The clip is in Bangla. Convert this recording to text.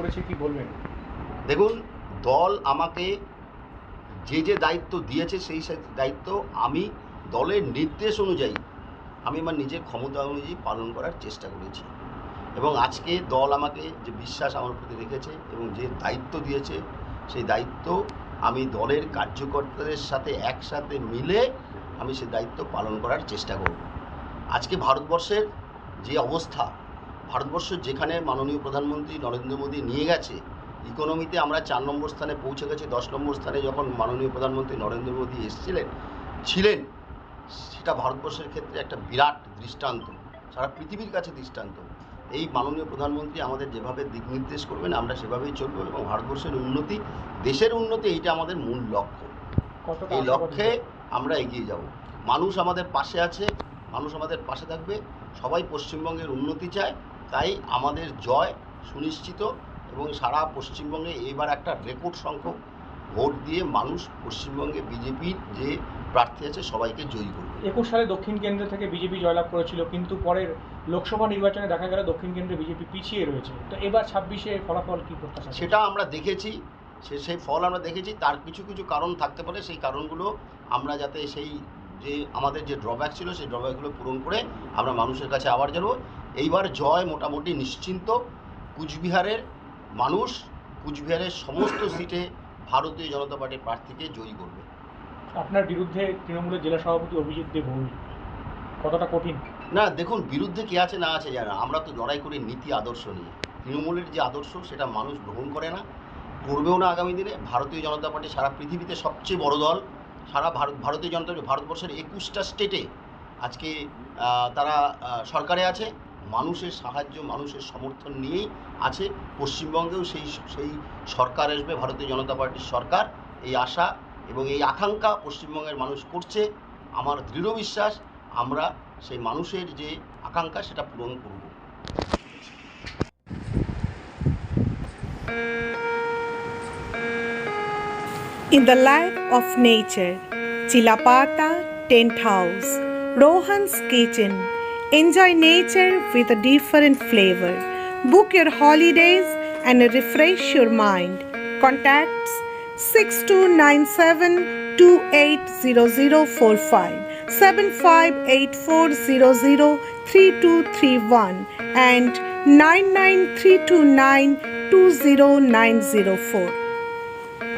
করেছে, কি বলবেন? দেখুন, দল আমাকে যে দায়িত্ব দিয়েছে সেই দায়িত্ব আমি দলের নির্দেশ অনুযায়ী আমি আমার নিজের ক্ষমতা অনুযায়ী পালন করার চেষ্টা করেছি। এবং আজকে দল আমাকে যে বিশ্বাস আমার প্রতি রেখেছে এবং যে দায়িত্ব দিয়েছে সেই দায়িত্ব আমি দলের কার্যকর্তাদের সাথে একসাথে মিলে আমি সেই দায়িত্ব পালন করার চেষ্টা করব। আজকে ভারতবর্ষের যে অবস্থা, ভারতবর্ষ যেখানে মাননীয় প্রধানমন্ত্রী নরেন্দ্র মোদী নিয়ে গেছে, ইকোনমিতে আমরা 4 নম্বর স্থানে পৌঁছে গেছি। 10 নম্বর স্থানে যখন মাননীয় প্রধানমন্ত্রী নরেন্দ্র মোদী ছিলেন, সেটা ভারতবর্ষের ক্ষেত্রে একটা বিরাট দৃষ্টান্ত, সারা পৃথিবীর কাছে দৃষ্টান্ত। এই মাননীয় প্রধানমন্ত্রী আমাদের যেভাবে দিক নির্দেশ করবেন আমরা সেভাবেই চলব এবং ভারতবর্ষের উন্নতি, দেশের উন্নতি, এইটা আমাদের মূল লক্ষ্য। এই লক্ষ্যে আমরা এগিয়ে যাব। মানুষ আমাদের পাশে আছে, মানুষ আমাদের পাশে থাকবে, সবাই পশ্চিমবঙ্গের উন্নতি চায়, তাই আমাদের জয় সুনিশ্চিত। এবং সারা পশ্চিমবঙ্গে এবার একটা রেকর্ড সংখ্যক ভোট দিয়ে মানুষ পশ্চিমবঙ্গে বিজেপির যে প্রার্থী আছে সবাইকে জয়ী করবে। 21 সালে দক্ষিণ কেন্দ্র থেকে বিজেপি জয়লাভ করেছিল, কিন্তু পরের লোকসভা নির্বাচনে দেখা গেল দক্ষিণ কেন্দ্রে বিজেপি পিছিয়ে রয়েছে। তো এবার 26-এ ফলাফল কী প্রত্যাশা? সেটা আমরা দেখেছি, সেই ফল আমরা দেখেছি। তার কিছু কিছু কারণ থাকতে পারে, সেই কারণগুলো আমরা যাতে যে আমাদের যে ড্রব্যাক ছিল সেই ড্রব্যাকগুলো পূরণ করে আমরা মানুষের কাছে আবার যাব। এইবার জয় মোটামুটি নিশ্চিন্ত। কুচবিহারের মানুষ কুচবিহারের সমস্ত সিটে ভারতীয় জনতা পার্টির প্রার্থীকে জয়ী করবে। আপনার বিরুদ্ধে তৃণমূলের জেলা সভাপতি অভিজিৎ দেবভৌমি, কতটা কঠিন? না, দেখুন, বিরুদ্ধে কে আছে না আছে জানা, আমরা তো লড়াই করি নীতি আদর্শ নিয়ে। তৃণমূলের যে আদর্শ সেটা মানুষ গ্রহণ করে না, করবেও না আগামী দিনে। ভারতীয় জনতা পার্টি সারা পৃথিবীতে সবচেয়ে বড় দল। সারা ভারতীয় জনতা পার্টি ভারতবর্ষের 21টা স্টেটে আজকে তারা সরকারে আছে। মানুষের সাহায্য, মানুষের সমর্থন নিয়েই আছে। পশ্চিমবঙ্গেও সেই সরকার আসবে, ভারতীয় জনতা পার্টির সরকার। এই আশা এবং এই আকাঙ্ক্ষা পশ্চিমবঙ্গের মানুষ করছে। আমার দৃঢ় বিশ্বাস আমরা সেই মানুষের যে আকাঙ্ক্ষা সেটা পূরণ করব। In the life of nature, Chilapata Tent House, Rohan's Kitchen. Enjoy nature with a different flavor. Book your holidays and refresh your mind. Contacts 6297 280045, 758400 3231 and 99329 20904.